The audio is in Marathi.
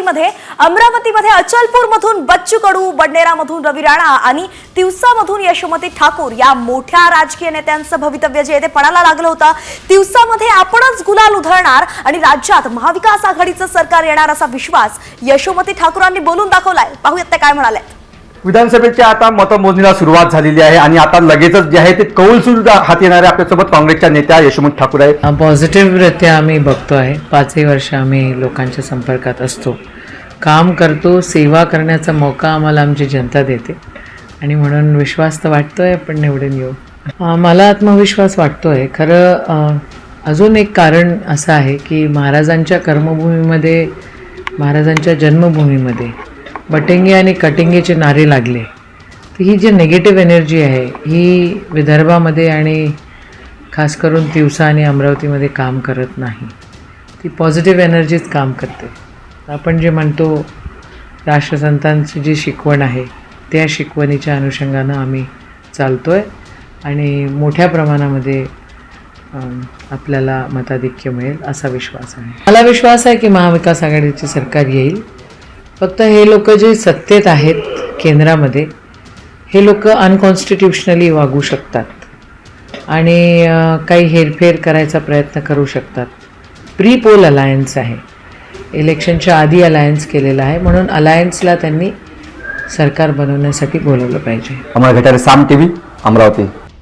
अमरावतीमध्ये अचलपूर मधून बच्चू कडू, बडनेरामधून रवी राणा आणि तिवसामधून यशोमती ठाकूर या मोठ्या राजकीय नेत्यांचं भवितव्य जे ते पणाला लागलं होतं। तिवसामध्ये आपणच गुलाल उधळणार आणि राज्यात महाविकास आघाडीचं सरकार येणार असा विश्वास यशोमती ठाकूरांनी बोलून दाखवलाय। पाहूयात ते काय म्हणाले। विधानसभेच्या आता मतमोजणीला सुरुवात झालेली आहे आणि आता लगेचच जे आहे ते कौल सुद्धा हाती येणार आहे। आपल्यासोबत काँग्रेसच्या नेत्या यशोमती ठाकूर आहेत। पॉझिटिव्हरित्या आम्ही बघतो आहे। 5 वर्ष आम्ही लोकांच्या संपर्कात असतो, काम करतो, सेवा करण्याचा मौका आम्हाला आमची जनता देते आणि म्हणून विश्वास तर वाटतोय आपण निवडून येऊ। मला आत्मविश्वास वाटतोय। खरं अजून एक कारण असं आहे की महाराजांच्या कर्मभूमीमध्ये, महाराजांच्या जन्मभूमीमध्ये बटेंगे आणि कटिंगेचे नारे लागले, तर ही जी निगेटिव्ह एनर्जी आहे ही विदर्भामध्ये आणि खास करून तिवसा आणि अमरावतीमध्ये काम करत नाही, ती पॉझिटिव्ह एनर्जीच काम करते। आपण जे म्हणतो राष्ट्रसंतांची जी शिकवण आहे त्या शिकवणीच्या अनुषंगानं आम्ही चालतो आहे आणि मोठ्या प्रमाणामध्ये आपल्याला मताधिक्य मिळेल असा विश्वास आहे। मला विश्वास आहे की महाविकास आघाडीचे सरकार येईल। फक्त हे लोक जे सत्तेत आहेत केंद्रामध्ये, हे लोक अनकॉन्स्टिट्यूशनली वागू शकतात आणि काही हेरफेर करायचा प्रयत्न करू शकतात। प्री पोल अलायन्स आहे, इलेक्शनच्या आधी अलायन्स केलेला आहे, म्हणून अलायन्सला त्यांनी सरकार बनवण्यासाठी बोलवलं पाहिजे। अमर घटारे, साम टीव्ही, अमरावती।